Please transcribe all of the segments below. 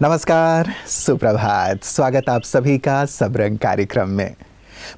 नमस्कार, सुप्रभात। स्वागत आप सभी का सबरंग कार्यक्रम में।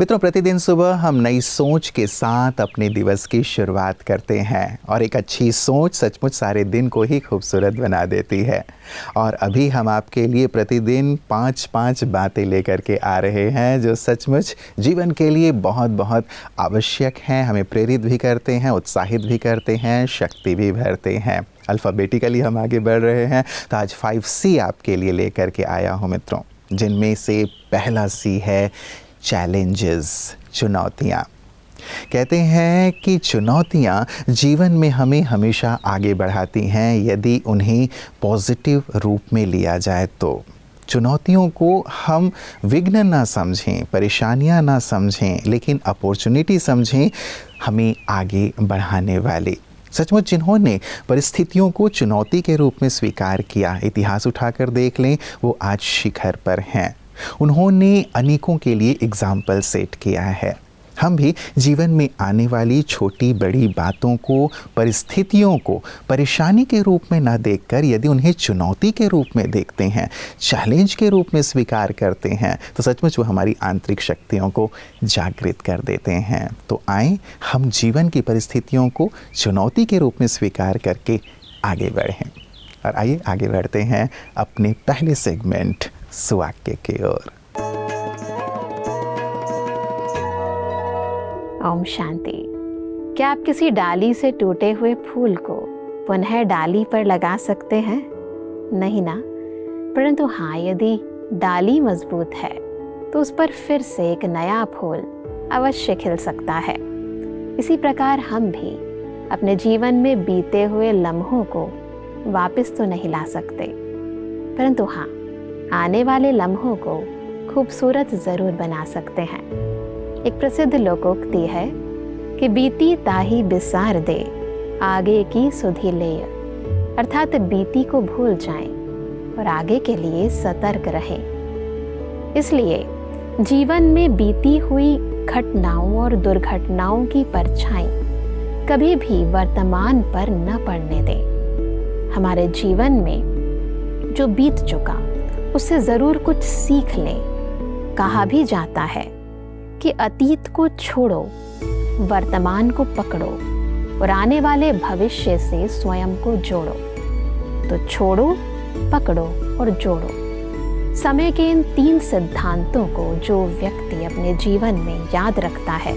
मित्रों, प्रतिदिन सुबह हम नई सोच के साथ अपने दिवस की शुरुआत करते हैं और एक अच्छी सोच सचमुच सारे दिन को ही खूबसूरत बना देती है। और अभी हम आपके लिए प्रतिदिन 5-5 बातें लेकर के आ रहे हैं जो सचमुच जीवन के लिए बहुत बहुत आवश्यक हैं, हमें प्रेरित भी करते हैं, उत्साहित भी करते हैं, शक्ति भी भरते हैं। अल्फ़ाबेटिकली हम आगे बढ़ रहे हैं, तो आज 5C आपके लिए लेकर के आया हूँ मित्रों, जिनमें से पहला C है चैलेंजेस, चुनौतियाँ। कहते हैं कि चुनौतियाँ जीवन में हमें हमेशा आगे बढ़ाती हैं यदि उन्हें पॉजिटिव रूप में लिया जाए तो। चुनौतियों को हम विघ्न ना समझें, परेशानियाँ ना समझें, लेकिन अपॉर्चुनिटी समझें, हमें आगे बढ़ाने वाली। सचमुच जिन्होंने परिस्थितियों को चुनौती के रूप में स्वीकार किया, इतिहास उठाकर देख लें, वो आज शिखर पर हैं। उन्होंने अनेकों के लिए एग्जाम्पल सेट किया है। हम भी जीवन में आने वाली छोटी बड़ी बातों को, परिस्थितियों को परेशानी के रूप में ना देखकर यदि उन्हें चुनौती के रूप में देखते हैं, चैलेंज के रूप में स्वीकार करते हैं, तो सचमुच वो हमारी आंतरिक शक्तियों को जागृत कर देते हैं। तो आएं हम जीवन की परिस्थितियों को चुनौती के रूप में स्वीकार करके आगे बढ़ें। और आइए आगे बढ़ते हैं अपने पहले सेगमेंट सुवाक्य की ओर। ओम शांति। क्या आप किसी डाली से टूटे हुए फूल को पुनः डाली पर लगा सकते हैं? नहीं ना। परंतु हाँ, यदि डाली मजबूत है तो उस पर फिर से एक नया फूल अवश्य खिल सकता है। इसी प्रकार हम भी अपने जीवन में बीते हुए लम्हों को वापस तो नहीं ला सकते, परंतु हाँ, आने वाले लम्हों को खूबसूरत ज़रूर बना सकते हैं। एक प्रसिद्ध लोकोक्ति है कि बीती ताही बिसार दे, आगे की सुधि ले। अर्थात बीती को भूल जाएं और आगे के लिए सतर्क रहें। इसलिए जीवन में बीती हुई घटनाओं और दुर्घटनाओं की परछाई कभी भी वर्तमान पर न पड़ने दें। हमारे जीवन में जो बीत चुका उससे ज़रूर कुछ सीख लें। कहा भी जाता है कि अतीत को छोड़ो, वर्तमान को पकड़ो और आने वाले भविष्य से स्वयं को जोड़ो। तो छोड़ो, पकड़ो और जोड़ो। समय के इन 3 सिद्धांतों को जो व्यक्ति अपने जीवन में याद रखता है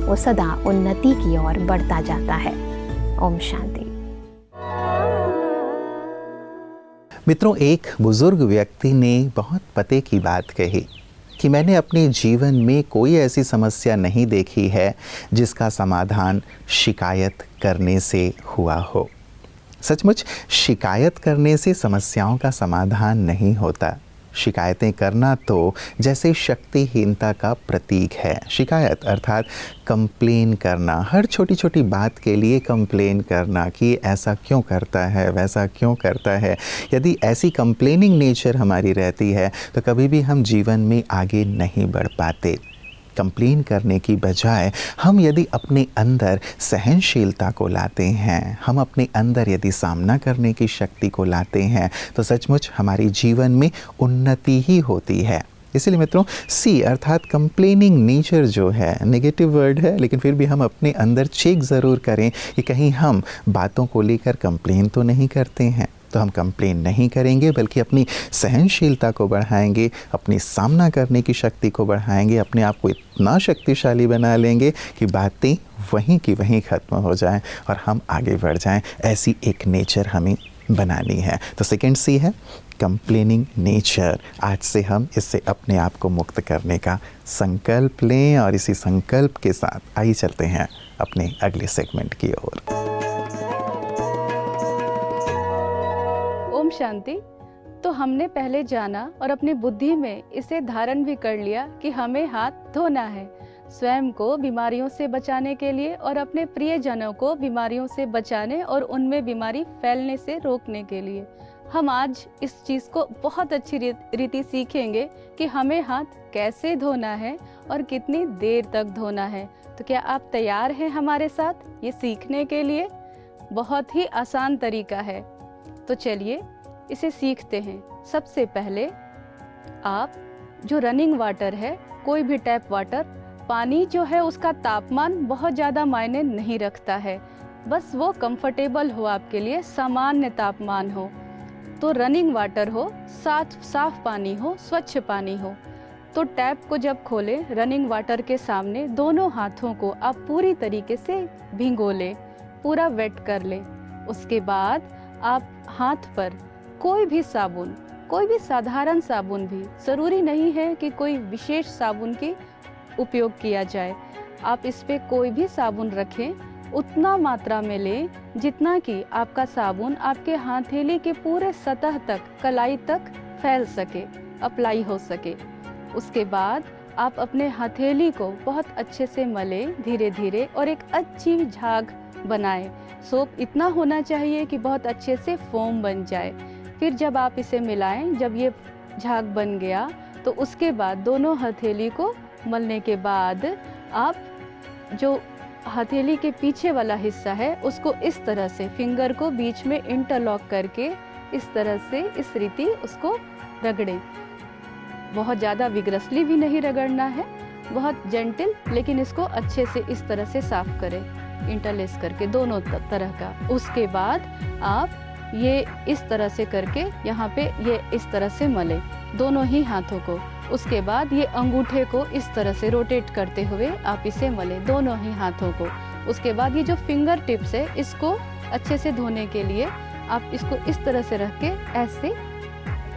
वो सदा उन्नति की ओर बढ़ता जाता है। ओम शांति। मित्रों, एक बुजुर्ग व्यक्ति ने बहुत पते की बात कही कि मैंने अपने जीवन में कोई ऐसी समस्या नहीं देखी है जिसका समाधान शिकायत करने से हुआ हो। सचमुच शिकायत करने से समस्याओं का समाधान नहीं होता। शिकायतें करना तो जैसे शक्तिहीनता का प्रतीक है। शिकायत अर्थात कंप्लेन करना, हर छोटी छोटी बात के लिए कंप्लेन करना कि ऐसा क्यों करता है, वैसा क्यों करता है। यदि ऐसी कंप्लेनिंग नेचर हमारी रहती है तो कभी भी हम जीवन में आगे नहीं बढ़ पाते। कंप्लेन करने की बजाय हम यदि अपने अंदर सहनशीलता को लाते हैं, हम अपने अंदर यदि सामना करने की शक्ति को लाते हैं, तो सचमुच हमारी जीवन में उन्नति ही होती है। इसलिए मित्रों, सी अर्थात कंप्लेनिंग नेचर जो है, नेगेटिव वर्ड है, लेकिन फिर भी हम अपने अंदर चेक ज़रूर करें कि कहीं हम बातों को लेकर कंप्लेन तो नहीं करते हैं। तो हम कंप्लेन नहीं करेंगे बल्कि अपनी सहनशीलता को बढ़ाएंगे, अपनी सामना करने की शक्ति को बढ़ाएंगे, अपने आप को इतना शक्तिशाली बना लेंगे कि बातें वहीं की वहीं ख़त्म हो जाएं और हम आगे बढ़ जाएं। ऐसी एक नेचर हमें बनानी है। तो सेकंड सी है कंप्लेनिंग नेचर। आज से हम इससे अपने आप को मुक्त करने का संकल्प लें और इसी संकल्प के साथ आइए चलते हैं अपने अगले सेगमेंट की ओर। ओम शांति। तो हमने पहले जाना और अपनी बुद्धि में इसे धारण भी कर लिया कि हमें हाथ धोना है, स्वयं को बीमारियों से बचाने के लिए और अपने प्रियजनों को बीमारियों से बचाने और उनमें बीमारी फैलने से रोकने के लिए। हम आज इस चीज़ को बहुत अच्छी रीति सीखेंगे कि हमें हाथ कैसे धोना है और कितनी देर तक धोना है। तो क्या आप तैयार हैं हमारे साथ ये सीखने के लिए? बहुत ही आसान तरीका है। तो चलिए इसे सीखते हैं। सबसे पहले आप जो रनिंग वाटर है, कोई भी टैप वाटर, पानी जो है उसका तापमान बहुत ज़्यादा मायने नहीं रखता है, बस वो कंफर्टेबल हो आपके लिए, सामान्य तापमान हो। तो रनिंग वाटर हो, साफ पानी हो, स्वच्छ पानी हो। तो टैप को जब खोलें, रनिंग वाटर के सामने दोनों हाथों को आप पूरी तरीके से भिगो लें, पूरा वेट कर लें। उसके बाद आप हाथ पर कोई भी साबुन, कोई भी साधारण साबुन भी, ज़रूरी नहीं है कि कोई विशेष साबुन की उपयोग किया जाए। आप इस पे कोई भी साबुन रखें, उतना मात्रा में लें जितना कि आपका साबुन आपके हथेली के पूरे सतह तक, कलाई तक फैल सके, अप्लाई हो सके। उसके बाद आप अपने हथेली को बहुत अच्छे से मलें धीरे धीरे और एक अच्छी झाग बनाएं। सोप इतना होना चाहिए कि बहुत अच्छे से फोम बन जाए। फिर जब आप इसे मिलाएं, जब ये झाग बन गया, तो उसके बाद दोनों हथेली को मलने के बाद आप जो हथेली के पीछे वाला हिस्सा है उसको इस तरह से फिंगर को बीच में इंटरलॉक करके इस तरह से इस रीति उसको रगड़ें। बहुत ज़्यादा विग्रसली भी नहीं रगड़ना है, बहुत जेंटल, लेकिन इसको अच्छे से इस तरह से साफ करें, इंटरलेस करके दोनों तरह का। उसके बाद आप ये इस तरह से करके यहाँ पे ये इस तरह से मलें दोनों ही हाथों को। उसके बाद ये अंगूठे को इस तरह से रोटेट करते हुए आप इसे मलें दोनों ही हाथों को। उसके बाद ये जो फिंगर टिप्स है, इसको अच्छे से धोने के लिए आप इसको इस तरह से रख के ऐसे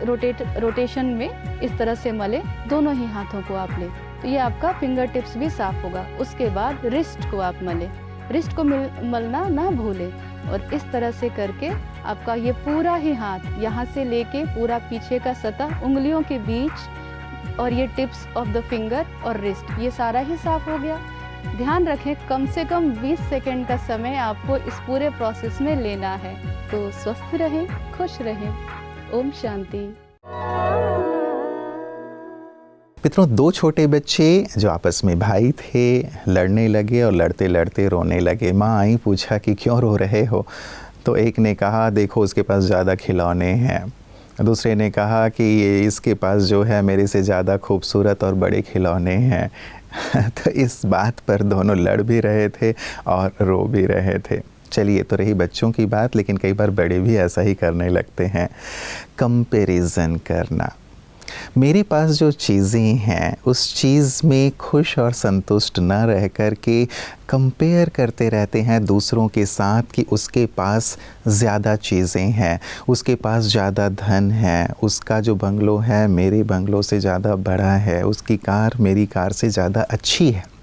रोटेशन में इस तरह से मले, दोनों ही हाथों को आप लें, तो ये आपका फिंगर टिप्स भी साफ होगा। उसके बाद रिस्ट को आप मलें, रिस्ट को मलना ना भूलें, और इस तरह से करके आपका ये पूरा ही हाथ यहाँ से लेके पूरा पीछे का सतह, उंगलियों के बीच और ये टिप्स ऑफ द फिंगर और रिस्ट, ये सारा ही साफ हो गया। ध्यान रखें, कम से कम 20 सेकंड का समय आपको इस पूरे प्रोसेस में लेना है। तो स्वस्थ रहें, खुश रहें। ओम शांति। मित्रों, दो छोटे बच्चे जो आपस में भाई थे लड़ने लगे और लड़ते लड़ते रोने लगे। माँ आई, पूछा कि क्यों रो रहे हो? तो एक ने कहा देखो उसके पास ज़्यादा खिलौने हैं, दूसरे ने कहा कि ये इसके पास जो है मेरे से ज़्यादा खूबसूरत और बड़े खिलौने हैं। तो इस बात पर दोनों लड़ भी रहे थे और रो भी रहे थे। चलिए, तो रही बच्चों की बात, लेकिन कई बार बड़े भी ऐसा ही करने लगते हैं, कंपैरिजन करना। मेरे पास जो चीज़ें हैं उस चीज़ में खुश और संतुष्ट न रह कर के कंपेयर करते रहते हैं दूसरों के साथ कि उसके पास ज़्यादा चीज़ें हैं, उसके पास ज़्यादा धन है, उसका जो बंगलो है मेरे बंगलो से ज़्यादा बड़ा है, उसकी कार मेरी कार से ज़्यादा अच्छी है।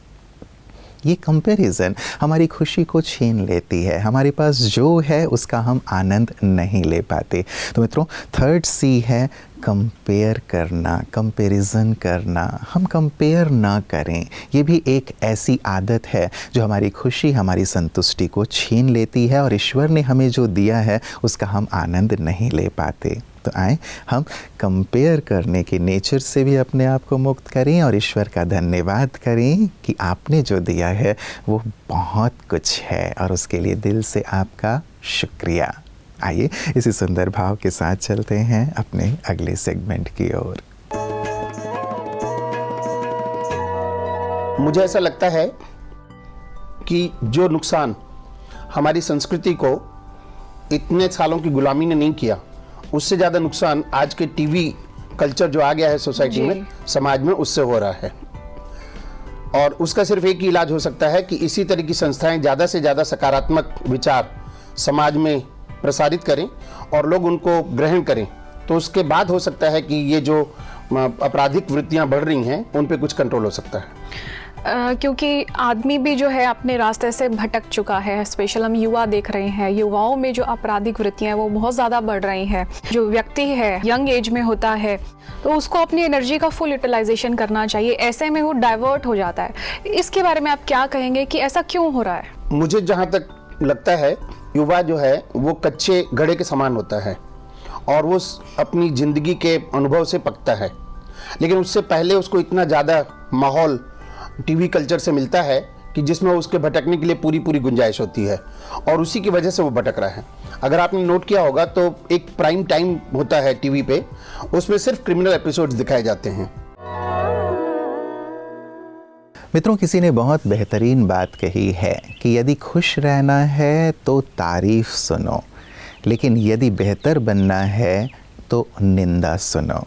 ये कंपैरिजन हमारी खुशी को छीन लेती है, हमारे पास जो है उसका हम आनंद नहीं ले पाते। तो मित्रों, थर्ड सी है कंपेयर करना, कंपैरिजन करना। हम कंपेयर ना करें, ये भी एक ऐसी आदत है जो हमारी खुशी, हमारी संतुष्टि को छीन लेती है और ईश्वर ने हमें जो दिया है उसका हम आनंद नहीं ले पाते। तो आए हम कंपेयर करने के नेचर से भी अपने आप को मुक्त करें और ईश्वर का धन्यवाद करें कि आपने जो दिया है वो बहुत कुछ है और उसके लिए दिल से आपका शुक्रिया। आइए इसी सुंदर भाव के साथ चलते हैं अपने अगले सेगमेंट की ओर। मुझे ऐसा लगता है कि जो नुकसान हमारी संस्कृति को इतने सालों की गुलामी ने नहीं किया, उससे ज़्यादा नुकसान आज के टीवी कल्चर जो आ गया है सोसाइटी में, समाज में, उससे हो रहा है। और उसका सिर्फ एक ही इलाज हो सकता है कि इसी तरह की संस्थाएं ज़्यादा से ज़्यादा सकारात्मक विचार समाज में प्रसारित करें और लोग उनको ग्रहण करें। तो उसके बाद हो सकता है कि ये जो आपराधिक वृत्तियां बढ़ रही हैं उन पे कुछ कंट्रोल हो सकता है। क्योंकि आदमी भी जो है अपने रास्ते से भटक चुका है। स्पेशल हम युवा देख रहे हैं, युवाओं में जो आपराधिक वृत्तियां वो बहुत ज़्यादा बढ़ रही हैं। जो व्यक्ति है यंग एज में होता है तो उसको अपनी एनर्जी का फुल यूटिलाइजेशन करना चाहिए, ऐसे में वो डाइवर्ट हो जाता है। इसके बारे में आप क्या कहेंगे कि ऐसा क्यों हो रहा है? मुझे जहाँ तक लगता है, युवा जो है वो कच्चे घड़े के समान होता है और वो अपनी ज़िंदगी के अनुभव से पकता है, लेकिन उससे पहले उसको इतना ज़्यादा माहौल टीवी कल्चर से मिलता है कि जिसमें उसके भटकने के लिए पूरी गुंजाइश होती है और उसी की वजह से वो भटक रहा है। अगर आपने नोट किया होगा तो एक प्राइम टाइम होता है टीवी पे, उसमें सिर्फ क्रिमिनल एपिसोड्स दिखाए जाते हैं। मित्रों, किसी ने बहुत बेहतरीन बात कही है कि यदि खुश रहना है तो तारीफ सुनो, लेकिन यदि बेहतर बनना है तो निंदा सुनो।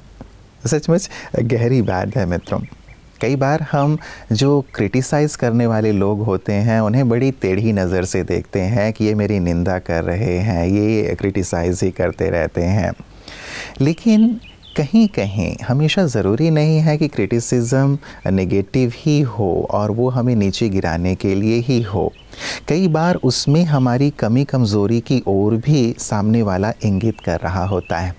सचमुच गहरी बात है मित्रों। कई बार हम जो क्रिटिसाइज़ करने वाले लोग होते हैं उन्हें बड़ी टेढ़ी नज़र से देखते हैं कि ये मेरी निंदा कर रहे हैं, ये क्रिटिसाइज़ ही करते रहते हैं। लेकिन कहीं कहीं हमेशा ज़रूरी नहीं है कि क्रिटिसिज्म नेगेटिव ही हो और वो हमें नीचे गिराने के लिए ही हो। कई बार उसमें हमारी कमी कमज़ोरी की ओर भी सामने वाला इंगित कर रहा होता है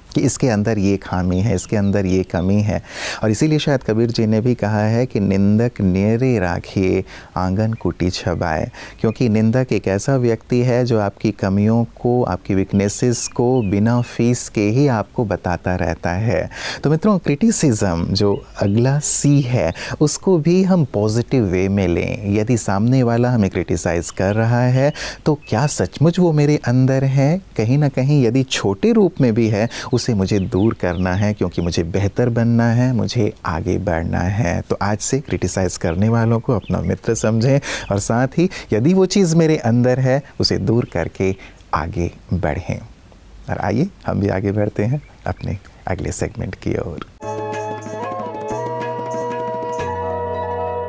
कि इसके अंदर ये खामी है, इसके अंदर ये कमी है। और इसीलिए शायद कबीर जी ने भी कहा है कि निंदक नेरे राखिए आंगन कुटी छबाए, क्योंकि निंदक एक ऐसा व्यक्ति है जो आपकी कमियों को, आपकी वीकनेसेस को बिना फीस के ही आपको बताता रहता है। तो मित्रों, क्रिटिसिज्म जो अगला सी है उसको भी हम पॉजिटिव वे में लें। यदि सामने वाला हमें क्रिटिसाइज़ कर रहा है तो क्या सचमुच वो मेरे अंदर है? कहीं ना कहीं यदि छोटे रूप में भी है उसे मुझे दूर करना है, क्योंकि मुझे बेहतर बनना है, मुझे आगे बढ़ना है। तो आज से क्रिटिसाइज़ करने वालों को अपना मित्र समझें और साथ ही यदि वो चीज़ मेरे अंदर है उसे दूर करके आगे बढ़ें। और आइए हम भी आगे बढ़ते हैं अपने अगले सेगमेंट की ओर।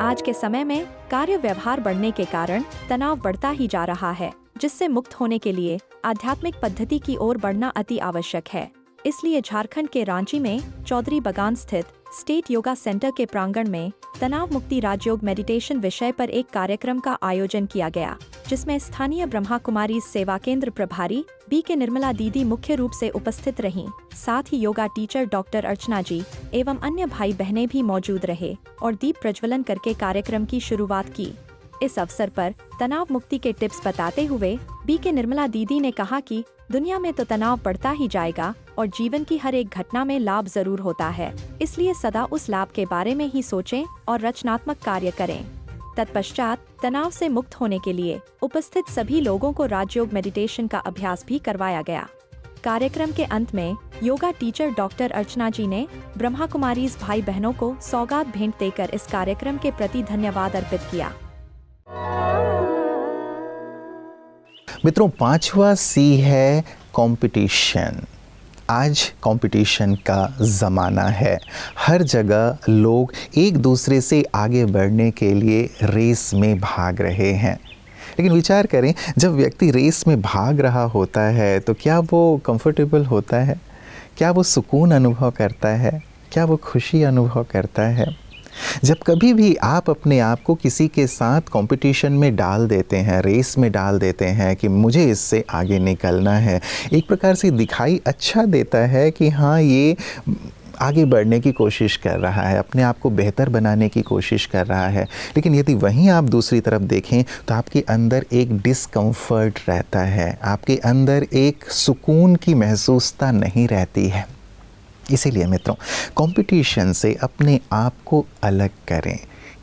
आज के समय में कार्य व्यवहार बढ़ने के कारण तनाव बढ़ता ही जा रहा है, जिससे मुक्त होने के लिए आध्यात्मिक पद्धति की ओर बढ़ना अति आवश्यक है। इसलिए झारखंड के रांची में चौधरी बगान स्थित स्टेट योगा सेंटर के प्रांगण में तनाव मुक्ति राजयोग मेडिटेशन विषय पर एक कार्यक्रम का आयोजन किया गया, जिसमें स्थानीय ब्रह्मा कुमारी सेवा केंद्र प्रभारी बी.के. निर्मला दीदी मुख्य रूप से उपस्थित रहीं। साथ ही योगा टीचर डॉक्टर अर्चना जी एवं अन्य भाई बहनें भी मौजूद रहे और दीप प्रज्वलन करके कार्यक्रम की शुरुआत की। इस अवसर पर तनाव मुक्ति के टिप्स बताते हुए बी.के. निर्मला दीदी ने कहा कि दुनिया में तो तनाव बढ़ता ही जाएगा और जीवन की हर एक घटना में लाभ जरूर होता है, इसलिए सदा उस लाभ के बारे में ही सोचें और रचनात्मक कार्य करें। तत्पश्चात तनाव से मुक्त होने के लिए उपस्थित सभी लोगों को राजयोग मेडिटेशन का अभ्यास भी करवाया गया। कार्यक्रम के अंत में योगा टीचर डॉक्टर अर्चना जी ने ब्रह्मा कुमारीज भाई बहनों को सौगात भेंट देकर इस कार्यक्रम के प्रति धन्यवाद अर्पित किया। मित्रों, 5वां सी है कंपटीशन। आज कंपटीशन का ज़माना है। हर जगह लोग एक दूसरे से आगे बढ़ने के लिए रेस में भाग रहे हैं। लेकिन विचार करें, जब व्यक्ति रेस में भाग रहा होता है तो क्या वो कंफर्टेबल होता है? क्या वो सुकून अनुभव करता है? क्या वो खुशी अनुभव करता है? जब कभी भी आप अपने आप को किसी के साथ कंपटीशन में डाल देते हैं, रेस में डाल देते हैं कि मुझे इससे आगे निकलना है, एक प्रकार से दिखाई अच्छा देता है कि हाँ, ये आगे बढ़ने की कोशिश कर रहा है, अपने आप को बेहतर बनाने की कोशिश कर रहा है। लेकिन यदि वहीं आप दूसरी तरफ देखें तो आपके अंदर एक डिस्कम्फर्ट रहता है, आपके अंदर एक सुकून की महसूसता नहीं रहती है। इसीलिए मित्रों, कंपटीशन से अपने आप को अलग करें।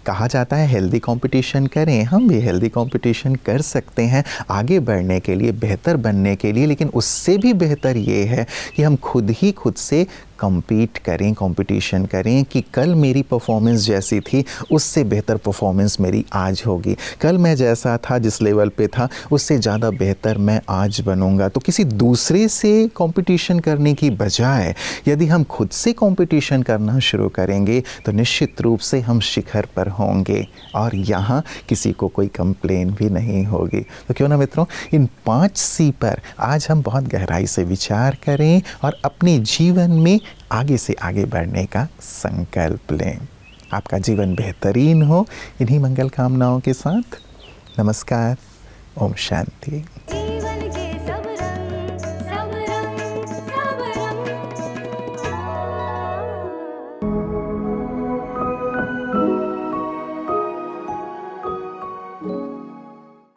कहा जाता है हेल्दी कंपटीशन करें। हम भी हेल्दी कंपटीशन कर सकते हैं आगे बढ़ने के लिए, बेहतर बनने के लिए। लेकिन उससे भी बेहतर ये है कि हम खुद ही खुद से compete करें, कंपटीशन करें कि कल मेरी परफॉर्मेंस जैसी थी उससे बेहतर परफॉर्मेंस मेरी आज होगी। कल मैं जैसा था, जिस लेवल पे था, उससे ज़्यादा बेहतर मैं आज बनूंगा। तो किसी दूसरे से कंपटीशन करने की बजाय यदि हम खुद से कंपटीशन करना शुरू करेंगे तो निश्चित रूप से हम शिखर पर होंगे और यहाँ किसी को कोई कंप्लेन भी नहीं होगी। तो क्यों ना मित्रों, इन 5 सी पर आज हम बहुत गहराई से विचार करें और अपने जीवन में आगे से आगे बढ़ने का संकल्प लें। आपका जीवन बेहतरीन हो, इन्हीं मंगल कामनाओं के साथ नमस्कार। ओम शांति।